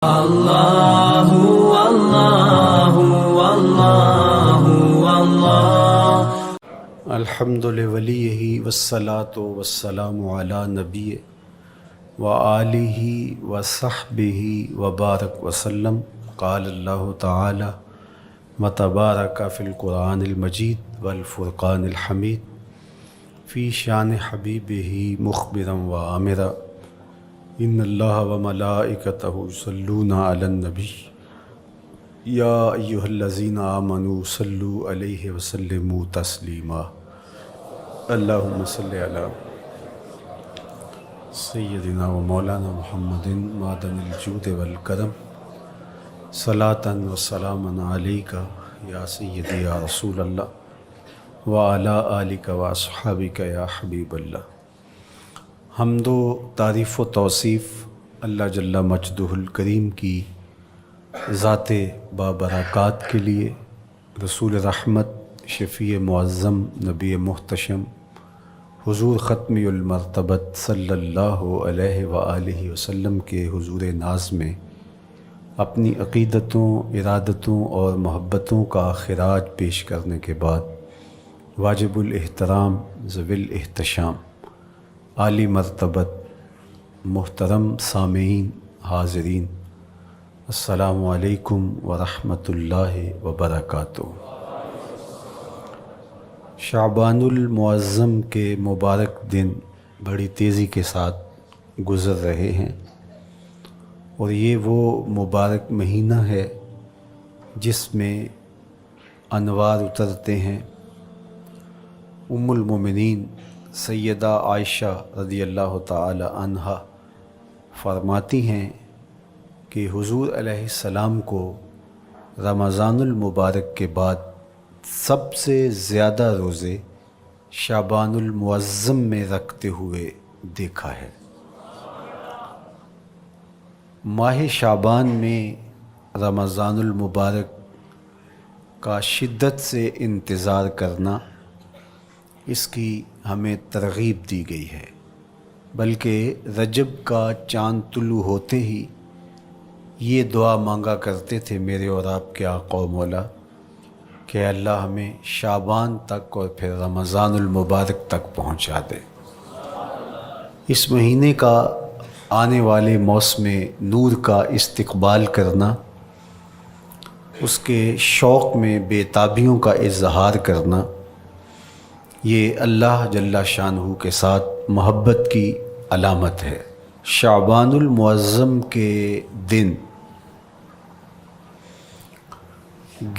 اللہ اللہ اللہ اللہ الحمد لولیہ والصلاة والسلام علی نبی وآلہ وصحبہ وبارک وسلم. قال اللہ تعالی وتبارک فی القرآن المجید والفرقان الحمید فی شان حبیبہ مخبرا وآمرا ان اللہ وملائکتہ یصلون علی النبی یا ایہا الذین آمنوا صلوا علیہ وسلموا تسلیما. اللہم صلی علی سیدنا و مولانا محمد معدن الجود والکرم صلاۃ و سلاما علیک یا سیدی یا رسول اللہ وعلی آلک و اصحابک یا حبیب اللہ. حمد و تعریف و توصیف اللہ جل مجدہ الکریم کی ذات بابرکات کے لیے، رسول رحمت شفیع معظم نبی محتشم حضور ختمی المرتبت صلی اللہ علیہ وآلہ وسلم کے حضور ناز میں اپنی عقیدتوں، ارادتوں اور محبتوں کا خراج پیش کرنے کے بعد واجب الاحترام ذوی الاحتشام عالی مرتبت محترم سامعین حاضرین، السلام علیکم ورحمۃ اللہ وبرکاتہ. شعبان المعظم کے مبارک دن بڑی تیزی کے ساتھ گزر رہے ہیں، اور یہ وہ مبارک مہینہ ہے جس میں انوار اترتے ہیں. ام المومنین سیدہ عائشہ رضی اللہ تعالی عنہا فرماتی ہیں کہ حضور علیہ السلام کو رمضان المبارک کے بعد سب سے زیادہ روزے شعبان المعظم میں رکھتے ہوئے دیکھا ہے. ماہ شعبان میں رمضان المبارک کا شدت سے انتظار کرنا، اس کی ہمیں ترغیب دی گئی ہے، بلکہ رجب کا چاند طلوع ہوتے ہی یہ دعا مانگا کرتے تھے میرے اور آپ کے آقا و مولا کہ اللہ ہمیں شعبان تک اور پھر رمضان المبارک تک پہنچا دے. اس مہینے کا آنے والے موسم نور کا استقبال کرنا، اس کے شوق میں بے تابیوں کا اظہار کرنا، یہ اللہ جل شانہ کے ساتھ محبت کی علامت ہے. شعبان المعظم کے دن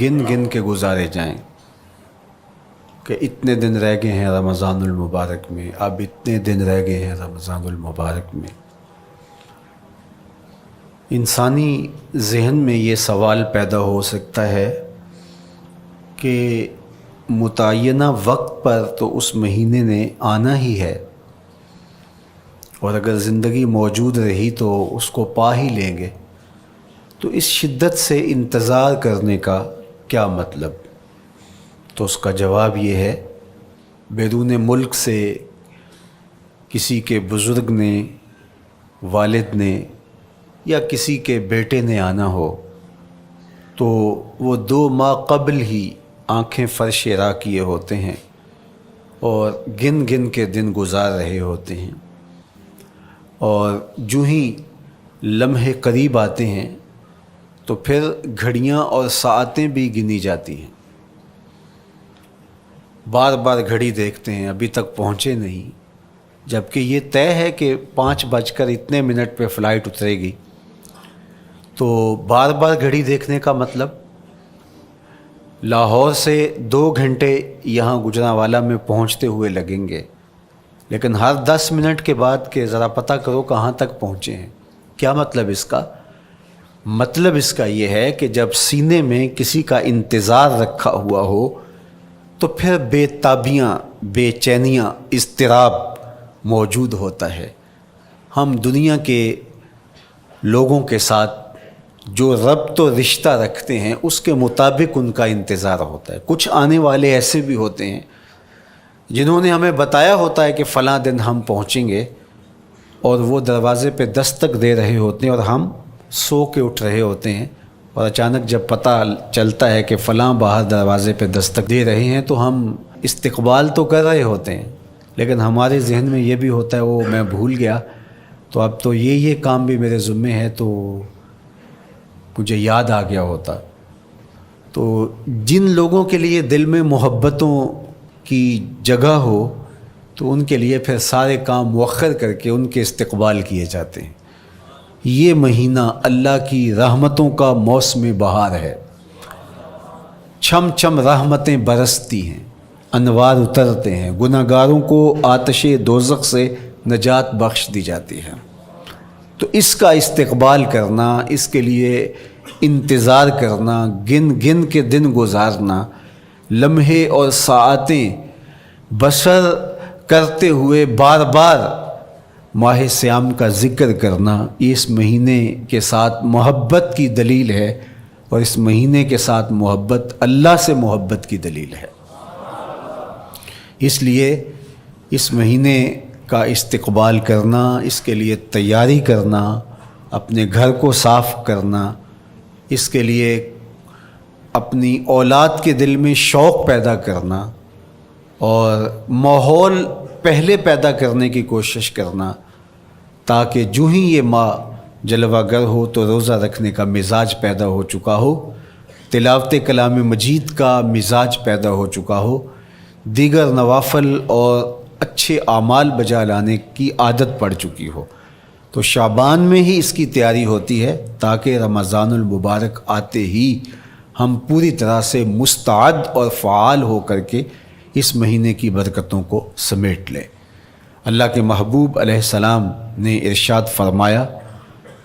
گن گن کے گزارے جائیں کہ اتنے دن رہ گئے ہیں رمضان المبارک میں، اب اتنے دن رہ گئے ہیں رمضان المبارک میں. انسانی ذہن میں یہ سوال پیدا ہو سکتا ہے کہ متعینہ وقت پر تو اس مہینے نے آنا ہی ہے، اور اگر زندگی موجود رہی تو اس کو پا ہی لیں گے، تو اس شدت سے انتظار کرنے کا کیا مطلب؟ تو اس کا جواب یہ ہے، بیرون ملک سے کسی کے بزرگ نے، والد نے یا کسی کے بیٹے نے آنا ہو تو وہ 2 ماہ قبل ہی آنکھیں فرش راہ کیے ہوتے ہیں اور گن گن کے دن گزار رہے ہوتے ہیں، اور جو ہی لمحے قریب آتے ہیں تو پھر گھڑیاں اور ساعتیں بھی گنی جاتی ہیں. بار بار گھڑی دیکھتے ہیں، ابھی تک پہنچے نہیں، جبکہ یہ طے ہے کہ 5:02 پہ فلائٹ اترے گی. تو بار بار گھڑی دیکھنے کا مطلب لاہور سے 2 گھنٹے یہاں گجرانوالہ میں پہنچتے ہوئے لگیں گے، لیکن ہر 10 منٹ کے بعد کہ ذرا پتہ کرو کہاں تک پہنچے ہیں. کیا مطلب اس کا؟ مطلب اس کا یہ ہے کہ جب سینے میں کسی کا انتظار رکھا ہوا ہو تو پھر بے تابیاں، بے چینیاں، اضطراب موجود ہوتا ہے. ہم دنیا کے لوگوں کے ساتھ جو ربط و رشتہ رکھتے ہیں اس کے مطابق ان کا انتظار ہوتا ہے. کچھ آنے والے ایسے بھی ہوتے ہیں جنہوں نے ہمیں بتایا ہوتا ہے کہ فلاں دن ہم پہنچیں گے، اور وہ دروازے پہ دستک دے رہے ہوتے ہیں اور ہم سو کے اٹھ رہے ہوتے ہیں اور اچانک جب پتہ چلتا ہے کہ فلاں باہر دروازے پہ دستک دے رہے ہیں تو ہم استقبال تو کر رہے ہوتے ہیں، لیکن ہمارے ذہن میں یہ بھی ہوتا ہے وہ میں بھول گیا، تو اب تو یہ کام بھی میرے ذمے ہے، تو مجھے یاد آ گیا ہوتا۔ تو جن لوگوں کے لیے دل میں محبتوں کی جگہ ہو تو ان کے لیے پھر سارے کام مؤخر کر کے ان کے استقبال کیے جاتے ہیں۔ یہ مہینہ اللہ کی رحمتوں کا موسم بہار ہے، چھم چھم رحمتیں برستی ہیں، انوار اترتے ہیں، گناہ گاروں کو آتش دوزخ سے نجات بخش دی جاتی ہے۔ تو اس کا استقبال کرنا، اس کے لیے انتظار کرنا، گن گن کے دن گزارنا، لمحے اور ساعتیں بسر کرتے ہوئے بار بار ماہ صیام کا ذکر کرنا، یہ اس مہینے کے ساتھ محبت کی دلیل ہے، اور اس مہینے کے ساتھ محبت اللہ سے محبت کی دلیل ہے۔ اس لیے اس مہینے کا استقبال کرنا، اس کے لیے تیاری کرنا، اپنے گھر کو صاف کرنا، اس کے لیے اپنی اولاد کے دل میں شوق پیدا کرنا اور ماحول پہلے پیدا کرنے کی کوشش کرنا، تاکہ جو ہی یہ ماہ جلوہ گر ہو تو روزہ رکھنے کا مزاج پیدا ہو چکا ہو، تلاوت کلام مجید کا مزاج پیدا ہو چکا ہو، دیگر نوافل اور اچھے اعمال بجا لانے کی عادت پڑ چکی ہو۔ تو شعبان میں ہی اس کی تیاری ہوتی ہے تاکہ رمضان المبارک آتے ہی ہم پوری طرح سے مستعد اور فعال ہو کر کے اس مہینے کی برکتوں کو سمیٹ لیں۔ اللہ کے محبوب علیہ السلام نے ارشاد فرمایا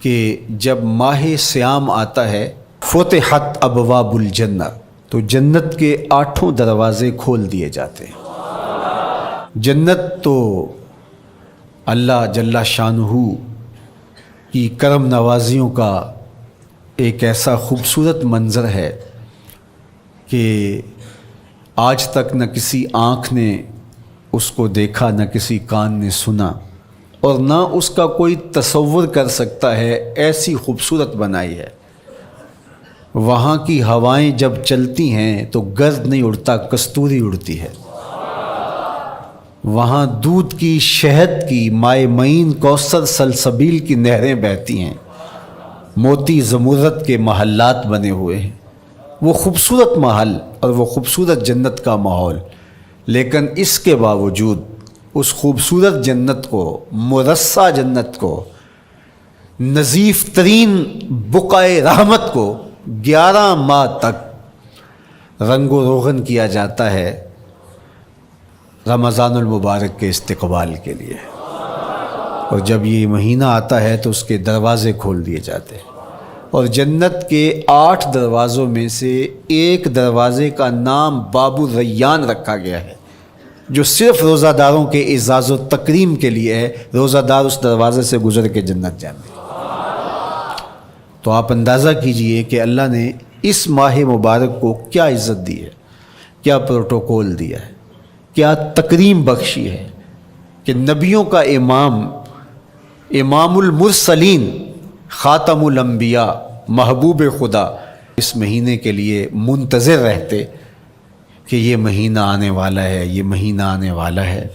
کہ جب ماہ صیام آتا ہے فتحت ابواب الجنہ، تو جنت کے 8 دروازے کھول دیے جاتے ہیں۔ جنت تو اللہ جل شانہ کی کرم نوازیوں کا ایک ایسا خوبصورت منظر ہے کہ آج تک نہ کسی آنکھ نے اس کو دیکھا، نہ کسی کان نے سنا، اور نہ اس کا کوئی تصور کر سکتا ہے، ایسی خوبصورت بنائی ہے۔ وہاں کی ہوائیں جب چلتی ہیں تو گرد نہیں اڑتا، کستوری اڑتی ہے۔ وہاں دودھ کی، شہد کی، مائے معین، کوثر، سلسبیل کی نہریں بہتی ہیں، موتی زمرد کے محلات بنے ہوئے ہیں۔ وہ خوبصورت محل اور وہ خوبصورت جنت کا ماحول، لیکن اس کے باوجود اس خوبصورت جنت کو، مرصع جنت کو، نظیف ترین بقعۂ رحمت کو 11 ماہ تک رنگ و روغن کیا جاتا ہے رمضان المبارک کے استقبال کے لیے، اور جب یہ مہینہ آتا ہے تو اس کے دروازے کھول دیے جاتے ہیں، اور جنت کے 8 دروازوں میں سے ایک دروازے کا نام باب الریان رکھا گیا ہے، جو صرف روزہ داروں کے اعزاز و تکریم کے لیے ہے۔ روزہ دار اس دروازے سے گزر کے جنت جانے۔ تو آپ اندازہ کیجئے کہ اللہ نے اس ماہ مبارک کو کیا عزت دی ہے، کیا پروٹوکول دیا ہے، کیا تکریم بخشی ہے کہ نبیوں کا امام، امام المرسلین، خاتم الانبیاء، محبوب خدا اس مہینے کے لیے منتظر رہتے کہ یہ مہینہ آنے والا ہے، یہ مہینہ آنے والا ہے۔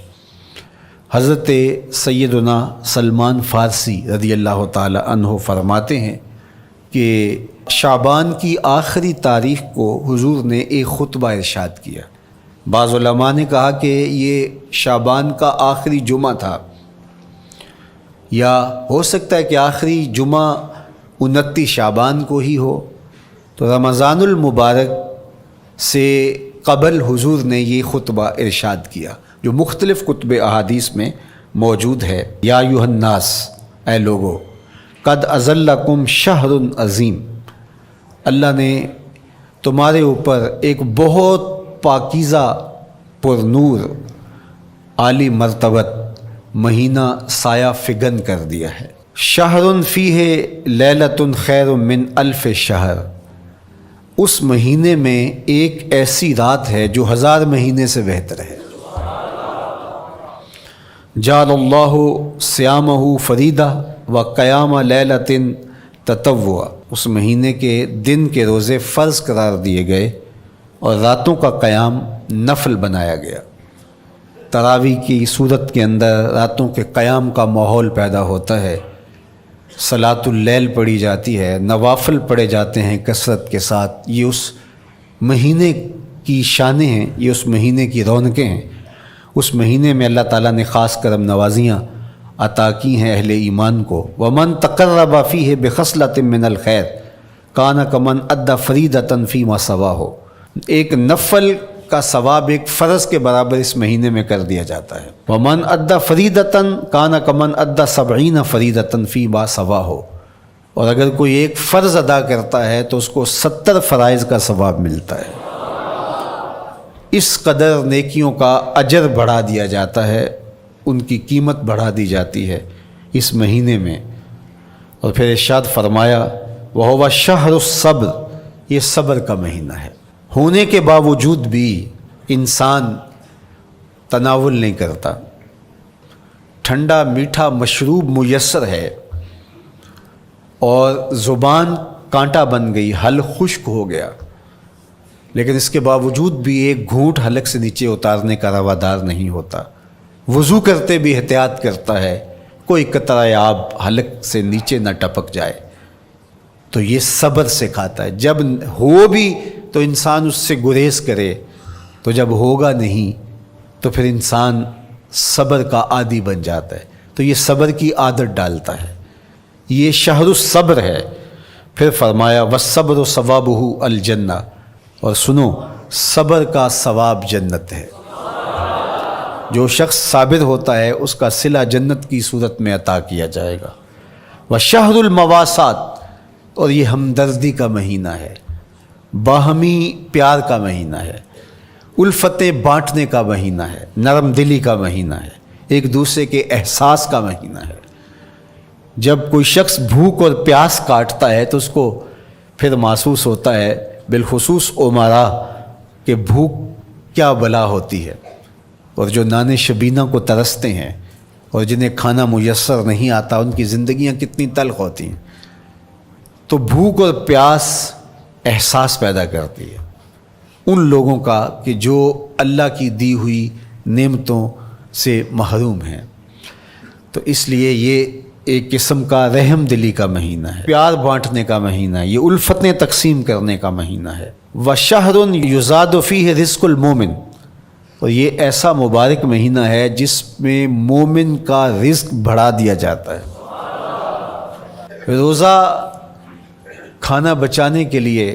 حضرت سیدنا سلمان فارسی رضی اللہ تعالی عنہ فرماتے ہیں کہ شعبان کی آخری تاریخ کو حضور نے ایک خطبہ ارشاد کیا۔ بعض علماء نے کہا کہ یہ شعبان کا آخری جمعہ تھا، یا ہو سکتا ہے کہ آخری جمعہ 29 شعبان کو ہی ہو۔ تو رمضان المبارک سے قبل حضور نے یہ خطبہ ارشاد کیا، جو مختلف کتب احادیث میں موجود ہے۔ یا ایھا الناس، اے لوگو، قد اظلکم شہر عظیم، اللہ نے تمہارے اوپر ایک بہت پاکیزہ، پر نور، عالی مرتبت مہینہ سایہ فگن کر دیا ہے۔ شہر فیہ لیلۃ خیر من الف شہر، اس مہینے میں ایک ایسی رات ہے جو 1000 مہینے سے بہتر ہے۔ جعل اللہ صیامہ فریدہ و قیام لیلۃ تطوع، اس مہینے کے دن کے روزے فرض قرار دیے گئے اور راتوں کا قیام نفل بنایا گیا۔ تراویح کی صورت کے اندر راتوں کے قیام کا ماحول پیدا ہوتا ہے، صلاۃ اللیل پڑھی جاتی ہے، نوافل پڑھے جاتے ہیں کثرت کے ساتھ۔ یہ اس مہینے کی شانیں ہیں، یہ اس مہینے کی رونقیں ہیں۔ اس مہینے میں اللہ تعالیٰ نے خاص کرم نوازیاں عطا کی ہیں اہل ایمان کو۔ وَمَن تَقَرَّبَ فِيهِ بِخَصْلَةٍ مِّنَ الْخَيْرِ كَانَ كَمَنْ أَدَّى فَرِيضَةً فِيمَا سَوَاهُ، ایک نفل کا ثواب ایک فرض کے برابر اس مہینے میں کر دیا جاتا ہے۔ وَمَنْ أَدَّى فَرِيضَةً كَانَ كَمَنْ أَدَّى 70 فَرِيضَةً فِيمَا سَوَاهُ، اور اگر کوئی ایک فرض ادا کرتا ہے تو اس کو 70 فرائض کا ثواب ملتا ہے۔ اس قدر نیکیوں کا اجر بڑھا دیا جاتا ہے، ان کی قیمت بڑھا دی جاتی ہے اس مہینے میں۔ اور پھر ارشاد فرمایا وَهُوَ شَهْرُ الصَّبْرِ، یہ صبر کا مہینہ ہے۔ ہونے کے باوجود بھی انسان تناول نہیں کرتا، ٹھنڈا میٹھا مشروب میسر ہے اور زبان کانٹا بن گئی، حلق خشک ہو گیا، لیکن اس کے باوجود بھی ایک گھونٹ حلق سے نیچے اتارنے کا روادار نہیں ہوتا۔ وضو کرتے بھی احتیاط کرتا ہے کوئی قطرہ آب حلق سے نیچے نہ ٹپک جائے، تو یہ صبر سے کھاتا ہے۔ جب ہو بھی تو انسان اس سے گریز کرے، تو جب ہوگا نہیں تو پھر انسان صبر کا عادی بن جاتا ہے، تو یہ صبر کی عادت ڈالتا ہے۔ یہ شہر الصبر ہے۔ پھر فرمایا والصبر ثوابہ الجنہ، اور سنو صبر کا ثواب جنت ہے۔ جو شخص صابر ہوتا ہے اس کا صلہ جنت کی صورت میں عطا کیا جائے گا۔ وشہر المواسات، اور یہ ہمدردی کا مہینہ ہے، باہمی پیار کا مہینہ ہے، الفتیں بانٹنے کا مہینہ ہے، نرم دلی کا مہینہ ہے، ایک دوسرے کے احساس کا مہینہ ہے۔ جب کوئی شخص بھوک اور پیاس کاٹتا ہے تو اس کو پھر محسوس ہوتا ہے، بالخصوص امراء، کہ بھوک کیا بلا ہوتی ہے، اور جو نان شبینہ کو ترستے ہیں اور جنہیں کھانا میسر نہیں آتا ان کی زندگیاں کتنی تلخ ہوتی ہیں۔ تو بھوک اور پیاس احساس پیدا کرتی ہے ان لوگوں کا کہ جو اللہ کی دی ہوئی نعمتوں سے محروم ہیں۔ تو اس لیے یہ ایک قسم کا رحم دلی کا مہینہ ہے، پیار بانٹنے کا مہینہ ہے، یہ الفتیں تقسیم کرنے کا مہینہ ہے۔ وَشَهْرٌ يُزَادُ فِيهِ رِزْقُ الْمُؤْمِنِ، اور یہ ایسا مبارک مہینہ ہے جس میں مومن کا رزق بڑھا دیا جاتا ہے۔ روزہ کھانا بچانے کے لیے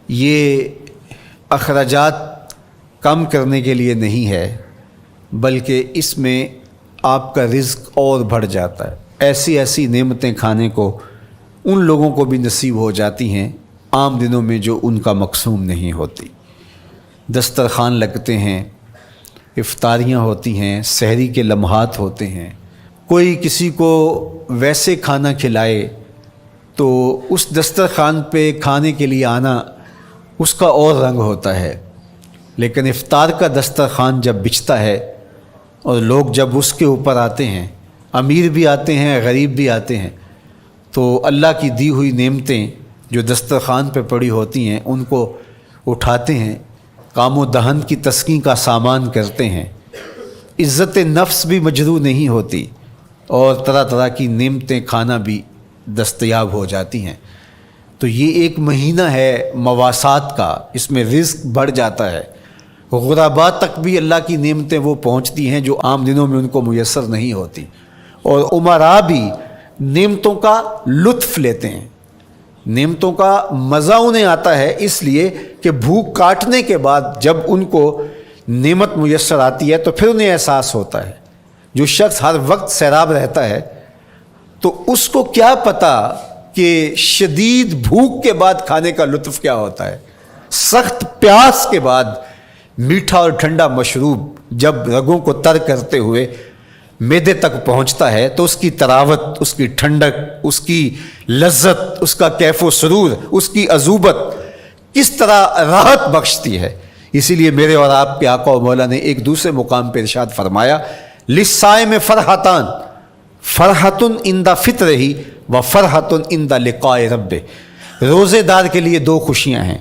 یہ اخراجات کم کرنے کے لیے نہیں ہے، بلکہ اس میں آپ کا رزق اور بڑھ جاتا ہے۔ ایسی ایسی نعمتیں کھانے کو ان لوگوں کو بھی نصیب ہو جاتی ہیں عام دنوں میں جو ان کا مقسوم نہیں ہوتی۔ دسترخوان لگتے ہیں، افطاریاں ہوتی ہیں، سحری کے لمحات ہوتے ہیں، کوئی کسی کو ویسے کھانا کھلائے تو اس دسترخوان پہ کھانے کے لیے آنا اس کا اور رنگ ہوتا ہے، لیکن افطار کا دسترخوان جب بچھتا ہے اور لوگ جب اس کے اوپر آتے ہیں، امیر بھی آتے ہیں، غریب بھی آتے ہیں، تو اللہ کی دی ہوئی نعمتیں جو دسترخوان پہ پڑی ہوتی ہیں ان کو اٹھاتے ہیں، کام و دہن کی تسکین کا سامان کرتے ہیں، عزت نفس بھی مجروح نہیں ہوتی اور طرح طرح کی نعمتیں کھانا بھی دستیاب ہو جاتی ہیں۔ تو یہ ایک مہینہ ہے مواسات کا، اس میں رزق بڑھ جاتا ہے، غرباء تک بھی اللہ کی نعمتیں وہ پہنچتی ہیں جو عام دنوں میں ان کو میسر نہیں ہوتی، اور امراء بھی نعمتوں کا لطف لیتے ہیں، نعمتوں کا مزہ انہیں آتا ہے، اس لیے کہ بھوک کاٹنے کے بعد جب ان کو نعمت میسر آتی ہے تو پھر انہیں احساس ہوتا ہے۔ جو شخص ہر وقت سیراب رہتا ہے تو اس کو کیا پتہ کہ شدید بھوک کے بعد کھانے کا لطف کیا ہوتا ہے۔ سخت پیاس کے بعد میٹھا اور ٹھنڈا مشروب جب رگوں کو تر کرتے ہوئے معدے تک پہنچتا ہے تو اس کی تراوت، اس کی ٹھنڈک، اس کی لذت، اس کا کیف و سرور، اس کی عذوبت کس طرح راحت بخشتی ہے۔ اسی لیے میرے اور آپ کے آقا و مولا نے ایک دوسرے مقام پہ ارشاد فرمایا للصائم فرحتان، فرحتن عند فطرہ و فرحتن عند لقاء رب. روزے دار کے لیے دو خوشیاں ہیں.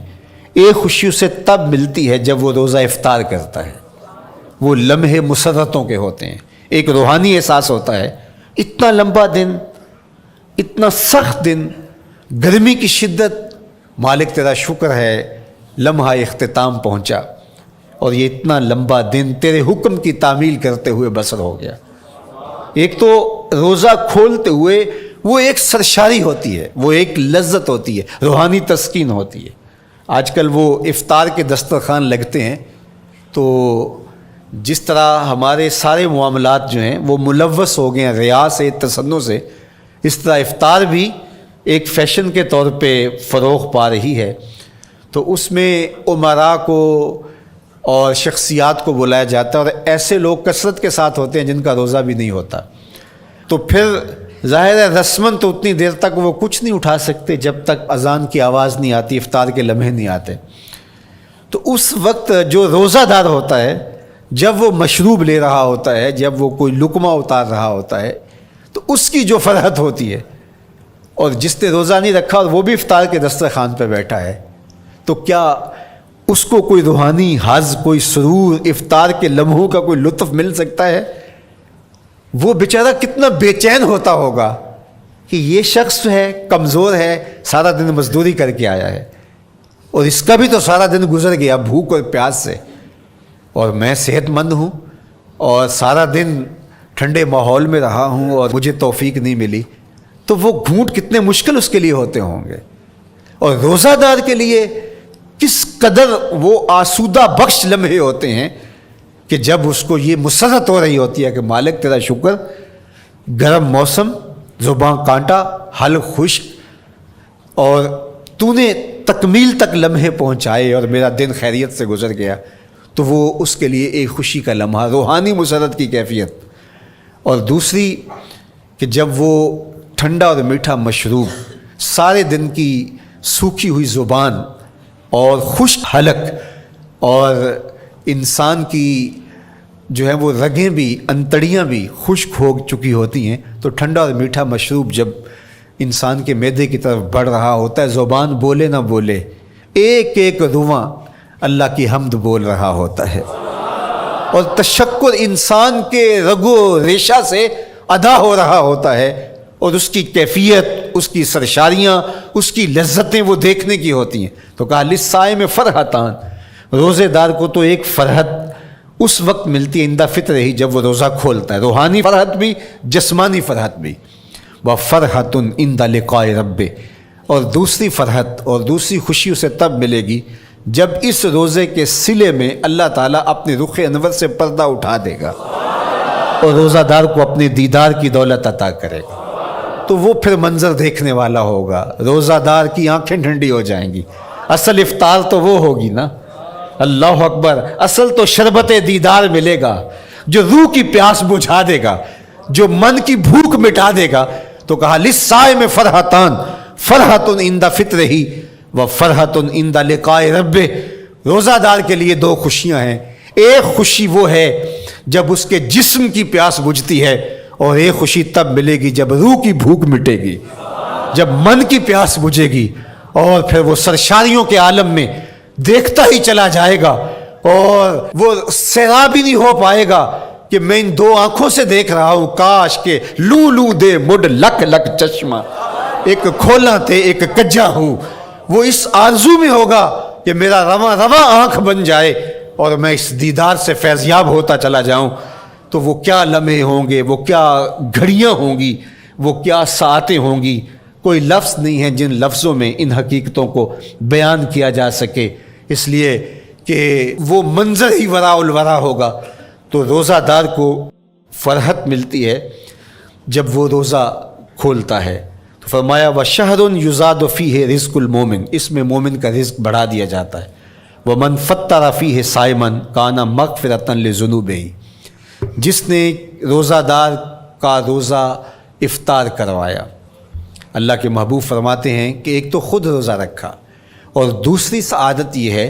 ایک خوشی اسے تب ملتی ہے جب وہ روزہ افطار کرتا ہے. وہ لمحے مسرتوں کے ہوتے ہیں. ایک روحانی احساس ہوتا ہے. اتنا لمبا دن، اتنا سخت دن، گرمی کی شدت، مالک تیرا شکر ہے لمحہ اختتام پہنچا اور یہ اتنا لمبا دن تیرے حکم کی تعمیل کرتے ہوئے بسر ہو گیا. ایک تو روزہ کھولتے ہوئے وہ ایک سرشاری ہوتی ہے، وہ ایک لذت ہوتی ہے، روحانی تسکین ہوتی ہے. آج کل وہ افطار کے دسترخوان لگتے ہیں تو جس طرح ہمارے سارے معاملات جو ہیں وہ ملوث ہو گئے ہیں ریا سے، تصنع سے، اس طرح افطار بھی ایک فیشن کے طور پہ فروغ پا رہی ہے. تو اس میں امراء کو اور شخصیات کو بلایا جاتا ہے اور ایسے لوگ کثرت کے ساتھ ہوتے ہیں جن کا روزہ بھی نہیں ہوتا. تو پھر ظاہر ہے رسماً تو اتنی دیر تک وہ کچھ نہیں اٹھا سکتے جب تک اذان کی آواز نہیں آتی، افطار کے لمحے نہیں آتے. تو اس وقت جو روزہ دار ہوتا ہے جب وہ مشروب لے رہا ہوتا ہے، جب وہ کوئی لقمہ اتار رہا ہوتا ہے، تو اس کی جو فرحت ہوتی ہے، اور جس نے روزہ نہیں رکھا اور وہ بھی افطار کے دسترخوان پہ بیٹھا ہے، تو کیا اس کو کوئی روحانی حظ، کوئی سرور، افطار کے لمحوں کا کوئی لطف مل سکتا ہے؟ وہ بیچارہ کتنا بے چین ہوتا ہوگا کہ یہ شخص ہے کمزور ہے، سارا دن مزدوری کر کے آیا ہے اور اس کا بھی تو سارا دن گزر گیا بھوک اور پیاس سے، اور میں صحت مند ہوں اور سارا دن ٹھنڈے ماحول میں رہا ہوں اور مجھے توفیق نہیں ملی. تو وہ گھونٹ کتنے مشکل اس کے لیے ہوتے ہوں گے. اور روزہ دار کے لیے کس قدر وہ آسودہ بخش لمحے ہوتے ہیں کہ جب اس کو یہ مسرت ہو رہی ہوتی ہے کہ مالک تیرا شکر، گرم موسم، زباں کانٹا، حلق خشک، اور تو نے تکمیل تک لمحے پہنچائے اور میرا دن خیریت سے گزر گیا. تو وہ اس کے لیے ایک خوشی کا لمحہ، روحانی مسرت کی کیفیت. اور دوسری کہ جب وہ ٹھنڈا اور میٹھا مشروب، سارے دن کی سوکھی ہوئی زبان اور خشک حلق، اور انسان کی جو ہے وہ رگیں بھی، انتڑیاں بھی خشک ہو چکی ہوتی ہیں، تو ٹھنڈا اور میٹھا مشروب جب انسان کے معدے کی طرف بڑھ رہا ہوتا ہے، زبان بولے نہ بولے، ایک ایک رواں اللہ کی حمد بول رہا ہوتا ہے، اور تشکر انسان کے رگو ریشہ سے ادا ہو رہا ہوتا ہے، اور اس کی کیفیت، اس کی سرشاریاں، اس کی لذتیں وہ دیکھنے کی ہوتی ہیں. تو کہا للصائم فرحتان، روزے دار کو تو ایک فرحت اس وقت ملتی ہے عند فطر ہی جب وہ روزہ کھولتا ہے، روحانی فرحت بھی، جسمانی فرحت بھی. وفرحۃ عند لقاء رب، اور دوسری فرحت اور دوسری خوشی اسے تب ملے گی جب اس روزے کے صلے میں اللہ تعالیٰ اپنے رخ انور سے پردہ اٹھا دے گا اور روزہ دار کو اپنے دیدار کی دولت عطا کرے گا. تو وہ پھر منظر دیکھنے والا ہوگا، روزہ دار کی آنکھیں ٹھنڈی ہو جائیں گی. اصل افطار تو وہ ہوگی نا، اللہ اکبر، اصل تو شربت دیدار ملے گا جو روح کی پیاس بجھا دے گا، جو من کی بھوک مٹا دے گا. تو کہا للصائم فرحتان، فرحۃ عند فطرہ و فرحۃ عند لقاء رب. روزہ دار کے لیے دو خوشیاں ہیں. ایک خوشی وہ ہے جب اس کے جسم کی پیاس بجھتی ہے، اور ایک خوشی تب ملے گی جب روح کی بھوک مٹے گی، جب من کی پیاس بجھے گی، اور پھر وہ سرشاریوں کے عالم میں دیکھتا ہی چلا جائے گا اور وہ سیراب ہی نہیں ہو پائے گا کہ میں ان دو آنکھوں سے دیکھ رہا ہوں، کاش کہ لوں لوں دے مڈ لک لک چشمہ، ایک کھولا تے ایک کجا ہوں. وہ اس آرزو میں ہوگا کہ میرا رواں رواں آنکھ بن جائے اور میں اس دیدار سے فیضیاب ہوتا چلا جاؤں. تو وہ کیا لمحے ہوں گے، وہ کیا گھڑیاں ہوں گی، وہ کیا ساعتیں ہوں گی. کوئی لفظ نہیں ہے جن لفظوں میں ان حقیقتوں کو بیان کیا جا سکے، اس لیے کہ وہ منظر ہی وراء الورا ہوگا. تو روزہ دار کو فرحت ملتی ہے جب وہ روزہ کھولتا ہے. تو فرمایا وَشَهْرٌ يُزَادُ فِيهِ رِزْقُ الْمُؤْمِنِ، اس میں مومن کا رزق بڑھا دیا جاتا ہے. وَمَنْ فَطَّرَ فِيهِ صَائِمًا كَانَ مَغْفِرَةً لِذُنُوبِهِ، جس نے روزہ دار کا روزہ افطار کروایا. اللہ کے محبوب فرماتے ہیں کہ ایک تو خود روزہ رکھا، اور دوسری سعادت یہ ہے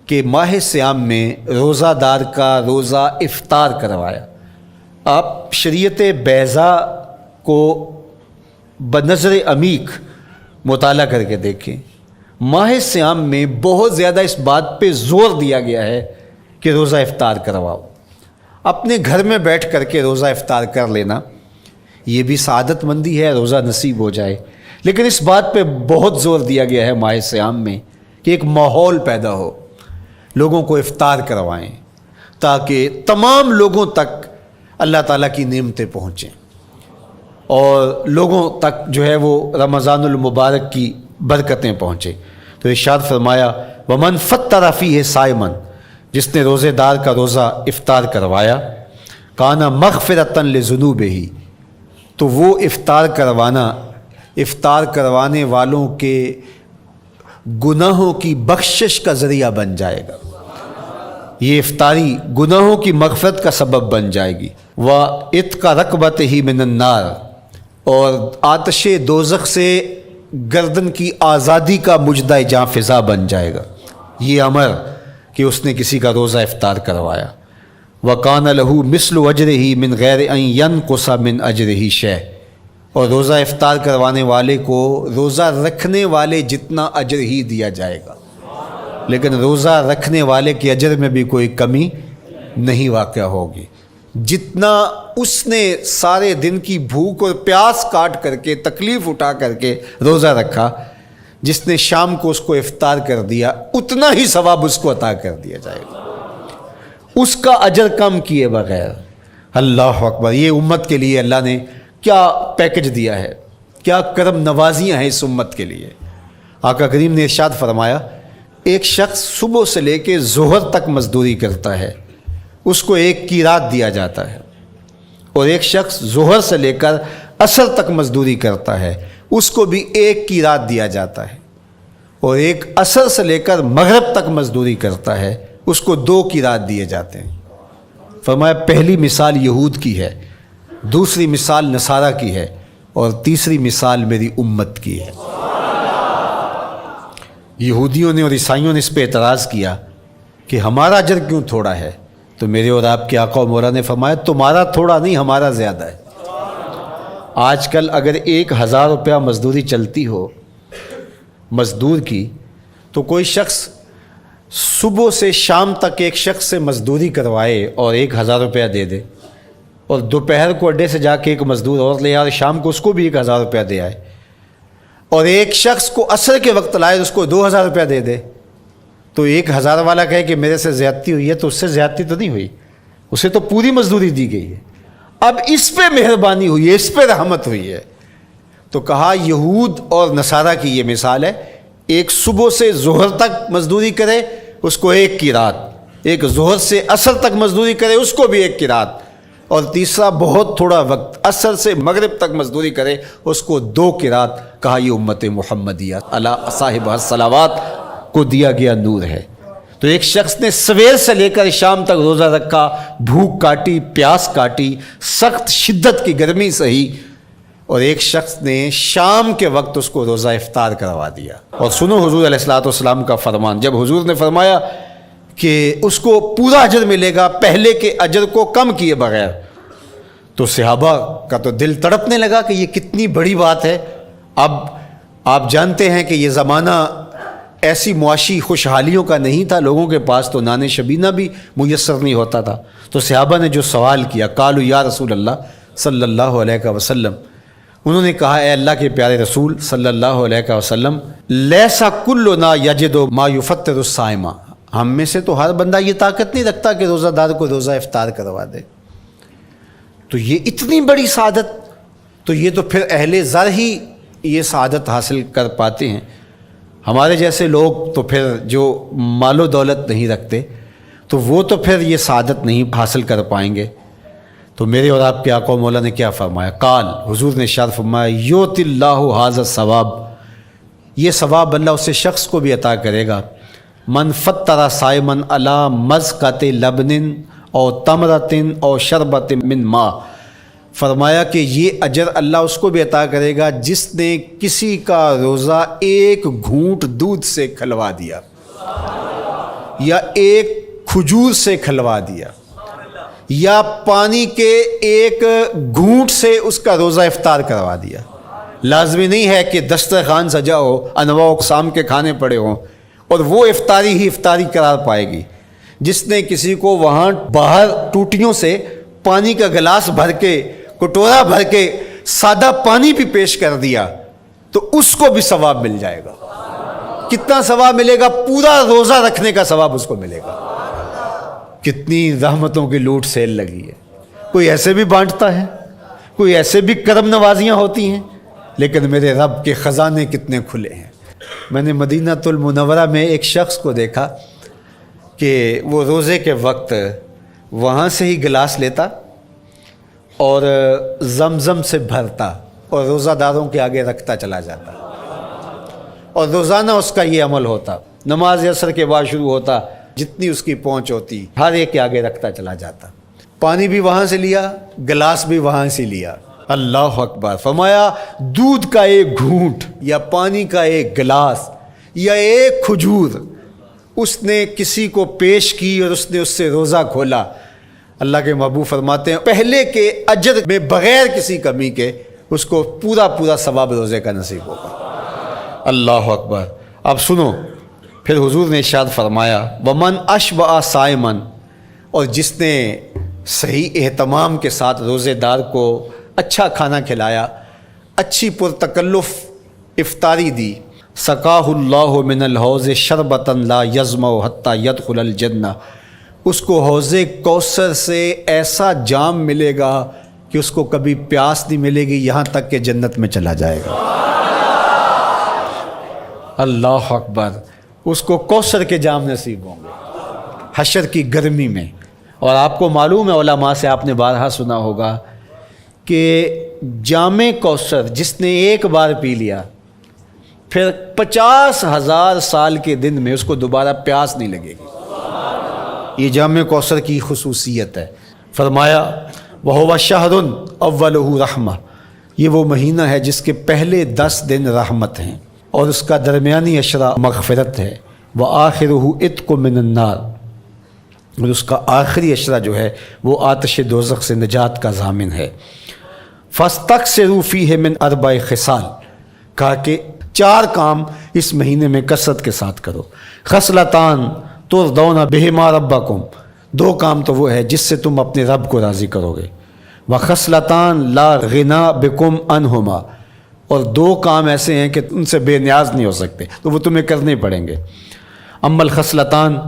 کہ ماہ صیام میں روزہ دار کا روزہ افطار کروایا. آپ شریعت بیضا کو بنظر عمیق مطالعہ کر کے دیکھیں، ماہ صیام میں بہت زیادہ اس بات پہ زور دیا گیا ہے کہ روزہ افطار کرواؤ۔ اپنے گھر میں بیٹھ کر کے روزہ افطار کر لینا یہ بھی سعادت مندی ہے، روزہ نصیب ہو جائے، لیکن اس بات پہ بہت زور دیا گیا ہے ماہ صیام میں کہ ایک ماحول پیدا ہو، لوگوں کو افطار کروائیں تاکہ تمام لوگوں تک اللہ تعالیٰ کی نعمتیں پہنچیں اور لوگوں تک جو ہے وہ رمضان المبارک کی برکتیں پہنچیں۔ تو ارشاد فرمایا ومن فطر فیہ صائمن، جس نے روزے دار کا روزہ افطار کروایا، کانا مغفرۃ لذنوبہ، تو وہ افطار کروانے والوں کے گناہوں کی بخشش کا ذریعہ بن جائے گا۔ یہ افطاری گناہوں کی مغفرت کا سبب بن جائے گی۔ وَعِتْقَ رَقْبَتِهِ مِنَ النَّارِ، اور آتش دوزخ سے گردن کی آزادی کا مجدہ جاں فضا بن جائے گا یہ امر کہ اس نے کسی کا روزہ افطار کروایا۔ وَقَانَ لَهُ مِثْلُ أَجْرِهِ مِنْ غَيْرِ أَنْ يَنْقُصَ مِنْ أَجْرِهِ شَيْءٌ، اور روزہ افطار کروانے والے کو روزہ رکھنے والے جتنا اجر ہی دیا جائے گا، لیکن روزہ رکھنے والے کے اجر میں بھی کوئی کمی نہیں واقع ہوگی۔ جتنا اس نے سارے دن کی بھوک اور پیاس کاٹ کر کے تکلیف اٹھا کر کے روزہ رکھا، جس نے شام کو اس کو افطار کر دیا اتنا ہی ثواب اس کو عطا کر دیا جائے گا، اس کا اجر کم کیے بغیر۔ اللہ اکبر! یہ امت کے لیے اللہ نے کیا پیکج دیا ہے، کیا کرم نوازیاں ہیں اس امت کے لیے۔ آقا کریم نے ارشاد فرمایا ایک شخص صبح سے لے کے ظہر تک مزدوری کرتا ہے، اس کو ایک قیراط دیا جاتا ہے، اور ایک شخص ظہر سے لے کر عصر تک مزدوری کرتا ہے، اس کو بھی ایک قیراط دیا جاتا ہے، اور ایک عصر سے لے کر مغرب تک مزدوری کرتا ہے، اس کو 2 قیراط دیے جاتے ہیں۔ فرمایا پہلی مثال یہود کی ہے، دوسری مثال نصارہ کی ہے، اور تیسری مثال میری امت کی ہے۔ یہودیوں نے اور عیسائیوں نے اس پہ اعتراض کیا کہ ہمارا اجر کیوں تھوڑا ہے، تو میرے اور آپ کے آقا و مولا نے فرمایا تمہارا تھوڑا نہیں، ہمارا زیادہ ہے۔ آج کل اگر 1000 روپیہ مزدوری چلتی ہو مزدور کی، تو کوئی شخص صبح سے شام تک ایک شخص سے مزدوری کروائے اور 1000 روپیہ دے دے، اور دوپہر کو اڈے سے جا کے ایک مزدور اور لے آئے اور شام کو اس کو بھی 1000 روپیہ دے آئے، اور ایک شخص کو عصر کے وقت لائے اس کو 2000 روپیہ دے دے، تو 1000 والا کہے کہ میرے سے زیادتی ہوئی ہے، تو اس سے زیادتی تو نہیں ہوئی، اسے تو پوری مزدوری دی گئی ہے، اب اس پہ مہربانی ہوئی ہے، اس پہ رحمت ہوئی ہے۔ تو کہا یہود اور نصارہ کی یہ مثال ہے، ایک صبح سے ظہر تک مزدوری کرے اس کو 1 قیراط، ایک ظہر سے عصر تک مزدوری کرے اس کو بھی 1 قیراط، اور تیسرا بہت تھوڑا وقت عصر سے مغرب تک مزدوری کرے اس کو 2 قیراط۔ کہا یہ امت محمدیہ علی صاحب الصلاوات کو دیا گیا نور ہے۔ تو ایک شخص نے سویر سے لے کر شام تک روزہ رکھا، بھوک کاٹی، پیاس کاٹی، سخت شدت کی گرمی سہی، اور ایک شخص نے شام کے وقت اس کو روزہ افطار کروا دیا۔ اور سنو حضور علیہ الصلوۃ والسلام کا فرمان، جب حضور نے فرمایا کہ اس کو پورا اجر ملے گا پہلے کے اجر کو کم کیے بغیر، تو صحابہ کا تو دل تڑپنے لگا کہ یہ کتنی بڑی بات ہے۔ اب آپ جانتے ہیں کہ یہ زمانہ ایسی معاشی خوشحالیوں کا نہیں تھا، لوگوں کے پاس تو نان شبینہ بھی میسر نہیں ہوتا تھا، تو صحابہ نے جو سوال کیا، قالوا یا رسول اللہ صلی اللہ علیہ وسلم، انہوں نے کہا اے اللہ کے پیارے رسول صلی اللہ علیہ وسلم، لیسا کلنا یجد ما یفطر الصائم، ہم میں سے تو ہر بندہ یہ طاقت نہیں رکھتا کہ روزہ دار کو روزہ افطار کروا دے، تو یہ اتنی بڑی سعادت، تو یہ تو پھر اہل زر ہی یہ سعادت حاصل کر پاتے ہیں، ہمارے جیسے لوگ تو پھر جو مال و دولت نہیں رکھتے تو وہ تو پھر یہ سعادت نہیں حاصل کر پائیں گے۔ تو میرے اور آپ کے آقا و مولا نے کیا فرمایا؟ قال، حضور نے ارشاد فرمایا یؤتی اللہ ھذا الثواب، یہ ثواب اللہ اس شخص کو بھی عطا کرے گا، من فطر صائما علی مزقۃ لبن او تمرۃ او شربۃ من ماء، فرمایا کہ یہ اجر اللہ اس کو بھی عطا کرے گا جس نے کسی کا روزہ 1 گھونٹ دودھ سے کھلوا دیا، یا 1 کھجور سے کھلوا دیا، یا پانی کے ایک گھونٹ سے اس کا روزہ افطار کروا دیا۔ لازمی نہیں ہے کہ دسترخوان سجا ہو، انواع و اقسام کے کھانے پڑے ہوں اور وہ افطاری ہی افطاری قرار پائے گی۔ جس نے کسی کو وہاں باہر ٹوٹیوں سے پانی کا گلاس بھر کے، کٹورا بھر کے سادہ پانی بھی پیش کر دیا تو اس کو بھی ثواب مل جائے گا۔ کتنا ثواب ملے گا؟ پورا روزہ رکھنے کا ثواب اس کو ملے گا۔ کتنی رحمتوں کی لوٹ سیل لگی ہے۔ کوئی ایسے بھی بانٹتا ہے، کوئی ایسے بھی کرم نوازیاں ہوتی ہیں، لیکن میرے رب کے خزانے کتنے کھلے ہیں۔ میں نے مدینہ المنورہ میں ایک شخص کو دیکھا کہ وہ روزے کے وقت وہاں سے ہی گلاس لیتا اور زمزم سے بھرتا اور روزہ داروں کے آگے رکھتا چلا جاتا، اور روزانہ اس کا یہ عمل ہوتا۔ نماز عصر کے بعد شروع ہوتا، جتنی اس کی پہنچ ہوتی ہر ایک کے آگے رکھتا چلا جاتا۔ پانی بھی وہاں سے لیا، گلاس بھی وہاں سے لیا۔ اللہ اکبر! فرمایا دودھ کا ایک گھونٹ یا پانی کا ایک گلاس یا ایک کھجور اس نے کسی کو پیش کی اور اس نے اس سے روزہ کھولا۔ اللہ کے محبوب فرماتے ہیں پہلے کے اجر میں بغیر کسی کمی کے اس کو پورا ثواب روزے کا نصیب ہوگا۔ اللہ اکبر! اب سنو، پھر حضور نے ارشاد فرمایا ومن اشبع صائمن، اور جس نے صحیح اہتمام کے ساتھ روزے دار کو اچھا کھانا کھلایا، اچھی پرتکلف افطاری دی، سقاہ اللہ من الحوض شربتا لا یظمأ حتی یدخل الجنہ، اس کو حوض کوثر سے ایسا جام ملے گا کہ اس کو کبھی پیاس نہیں ملے گی یہاں تک کہ جنت میں چلا جائے گا۔ اللہ اکبر! اس کو کوثر کے جام نصیب ہوں گے حشر کی گرمی میں۔ اور آپ کو معلوم ہے، علماء سے آپ نے بارہا سنا ہوگا کہ جام کوثر جس نے ایک بار پی لیا پھر 50,000 سال کے دن میں اس کو دوبارہ پیاس نہیں لگے گی۔ یہ جام کوثر کی خصوصیت ہے۔ فرمایا وَهُوَ شَهْرٌ أَوَّلُهُ رَحْمَةٌ، یہ وہ مہینہ ہے جس کے پہلے 10 دن رحمت ہیں اور اس کا درمیانی عشرہ مغفرت ہے، وَآخِرُهُ عِتْقٌ مِّنَ النَّارِ، اور اس کا آخری عشرہ جو ہے وہ آتش دوزخ سے نجات کا ضامن ہے۔ فَاسْتَكْثِرُوا فِيهِ مِنْ 4 خصال، کہا کہ 4 کام اس مہینے میں کثرت کے ساتھ کرو۔ خصلتان ترضون بہما ربکم، 2 کام تو وہ ہے جس سے تم اپنے رب کو راضی کرو گے۔ وخصلتان لا غنا بکم عنہما، اور 2 کام ایسے ہیں کہ ان سے بے نیاز نہیں ہو سکتے تو وہ تمہیں کرنے پڑیں گے۔ اما الخصلتان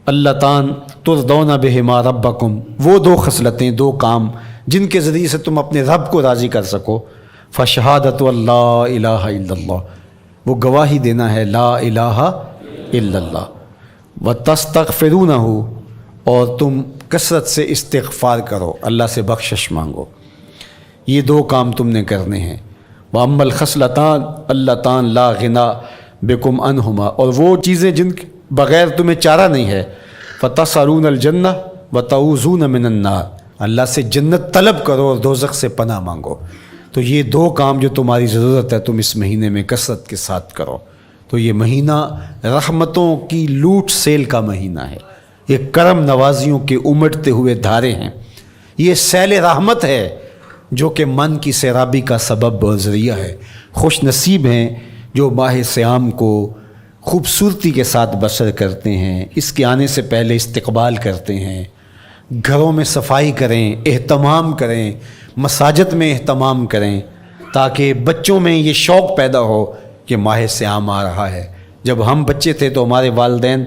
اللتان ترضون بہما ربکم، وہ 2 خصلتیں، 2 کام جن کے ذریعے سے تم اپنے رب کو راضی کر سکو۔ فشہادت اللہ الہ الا اللہ، وہ گواہی دینا ہے لا الہ الا اللہ، وتستغفرونہ، اور تم کثرت سے استغفار کرو، اللہ سے بخشش مانگو۔ یہ 2 کام تم نے کرنے ہیں۔ وَأَمَّا الْخَصْلَتَانِ اللَّتَانِ لَا غِنَىٰ بِكُمْ عَنْهُمَا، اور وہ چیزیں جن کے بغیر تمہیں چارہ نہیں ہے۔ فَتَسْأَلُونَ الْجَنَّةَ وَتَعُوذُونَ مِنَ النَّارِ، اللہ سے جنت طلب کرو اور دوزخ سے پناہ مانگو۔ تو یہ 2 کام جو تمہاری ضرورت ہے تم اس مہینے میں کثرت کے ساتھ کرو۔ تو یہ مہینہ رحمتوں کی لوٹ سیل کا مہینہ ہے، یہ کرم نوازیوں کے امٹتے ہوئے دھارے ہیں، یہ سیل رحمت ہے جو کہ من کی سیرابی کا سبب اور ذریعہ ہے۔ خوش نصیب ہیں جو ماہ صیام کو خوبصورتی کے ساتھ بسر کرتے ہیں، اس کے آنے سے پہلے استقبال کرتے ہیں، گھروں میں صفائی کریں، اہتمام کریں، مساجد میں اہتمام کریں، تاکہ بچوں میں یہ شوق پیدا ہو کہ ماہ صیام آ رہا ہے۔ جب ہم بچے تھے تو ہمارے والدین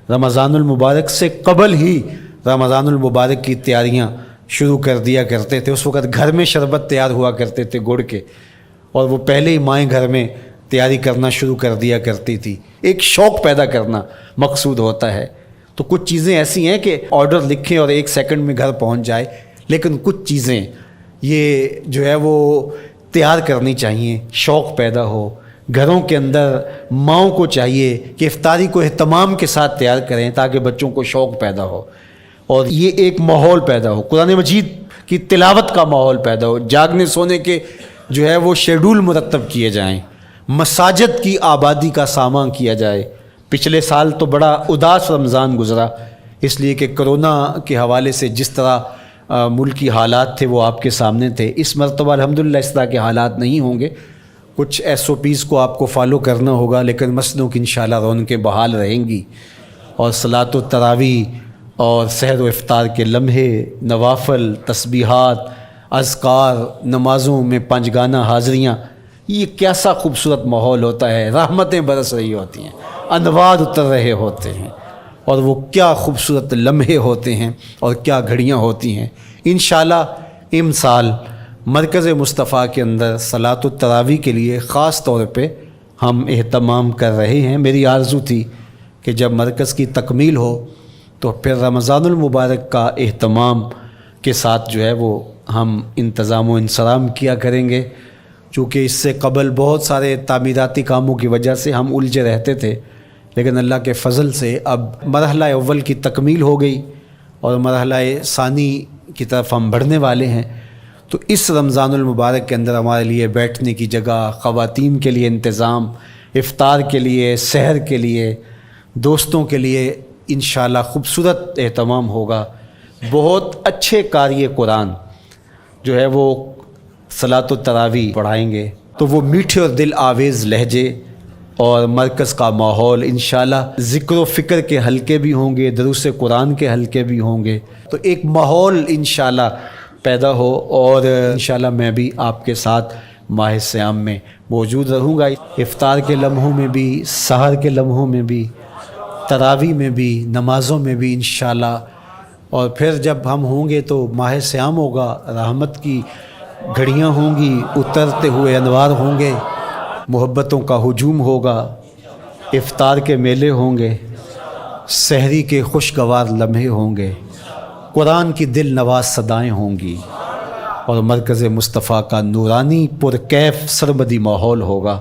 رمضان المبارک سے قبل ہی رمضان المبارک کی تیاریاں شروع کر دیا کرتے تھے۔ اس وقت گھر میں شربت تیار ہوا کرتے تھے گڑ کے، اور وہ پہلے ہی مائیں گھر میں تیاری کرنا شروع کر دیا کرتی تھی۔ ایک شوق پیدا کرنا مقصود ہوتا ہے۔ تو کچھ چیزیں ایسی ہیں کہ آرڈر لکھیں اور 1 سیکنڈ میں گھر پہنچ جائے، لیکن کچھ چیزیں یہ جو ہے وہ تیار کرنی چاہیے، شوق پیدا ہو۔ گھروں کے اندر ماؤں کو چاہیے کہ افطاری کو اہتمام کے ساتھ تیار کریں تاکہ بچوں کو شوق پیدا ہو، اور یہ ایک ماحول پیدا ہو، قرآن مجید کی تلاوت کا ماحول پیدا ہو، جاگنے سونے کے جو ہے وہ شیڈول مرتب کیے جائیں، مساجد کی آبادی کا سامان کیا جائے۔ پچھلے سال تو بڑا اداس رمضان گزرا، اس لیے کہ کرونا کے حوالے سے جس طرح ملکی حالات تھے وہ آپ کے سامنے تھے. اس مرتبہ الحمدللہ اس طرح کے حالات نہیں ہوں گے. کچھ SOPs کو آپ کو فالو کرنا ہوگا، لیکن مسجدوں کی انشاءاللہ رونقیں بحال رہیں گی، اور صلاۃ التراویح اور سحر و افطار کے لمحے، نوافل، تسبیحات، اذکار، نمازوں میں 5 گانہ حاضریاں، یہ کیسا خوبصورت ماحول ہوتا ہے. رحمتیں برس رہی ہوتی ہیں، انوار اتر رہے ہوتے ہیں، اور وہ کیا خوبصورت لمحے ہوتے ہیں اور کیا گھڑیاں ہوتی ہیں. انشاءاللہ امسال مرکز مصطفیٰ کے اندر صلاۃ التراویح کے لیے خاص طور پہ ہم اہتمام کر رہے ہیں. میری آرزو تھی کہ جب مرکز کی تکمیل ہو تو پھر رمضان المبارک کا اہتمام کے ساتھ جو ہے وہ ہم انتظام و انصرام کیا کریں گے، چونکہ اس سے قبل بہت سارے تعمیراتی کاموں کی وجہ سے ہم الجھے رہتے تھے. لیکن اللہ کے فضل سے اب مرحلہ اول کی تکمیل ہو گئی اور مرحلہ ثانی کی طرف ہم بڑھنے والے ہیں. تو اس رمضان المبارک کے اندر ہمارے لیے بیٹھنے کی جگہ، خواتین کے لیے انتظام، افطار کے لیے، سحر کے لیے، دوستوں کے لیے انشاءاللہ خوبصورت اہتمام ہوگا. بہت اچھے قاری قرآن جو ہے وہ صلاۃ التراویح پڑھائیں گے، تو وہ میٹھے اور دل آویز لہجے اور مرکز کا ماحول انشاءاللہ ذکر و فکر کے حلقے بھی ہوں گے، دروس قرآن کے حلقے بھی ہوں گے. تو ایک ماحول انشاءاللہ پیدا ہو، اور انشاءاللہ میں بھی آپ کے ساتھ ماہ صیام میں موجود رہوں گا. افطار کے لمحوں میں بھی، سحر کے لمحوں میں بھی، تراویح میں بھی، نمازوں میں بھی انشاءاللہ. اور پھر جب ہم ہوں گے تو ماہ صیام ہوگا، رحمت کی گھڑیاں ہوں گی، اترتے ہوئے انوار ہوں گے، محبتوں کا ہجوم ہوگا، افطار کے میلے ہوں گے، سحری کے خوشگوار لمحے ہوں گے، قرآن کی دل نواز صدائیں ہوں گی، اور مرکز مصطفیٰ کا نورانی پرکیف سرمدی ماحول ہوگا.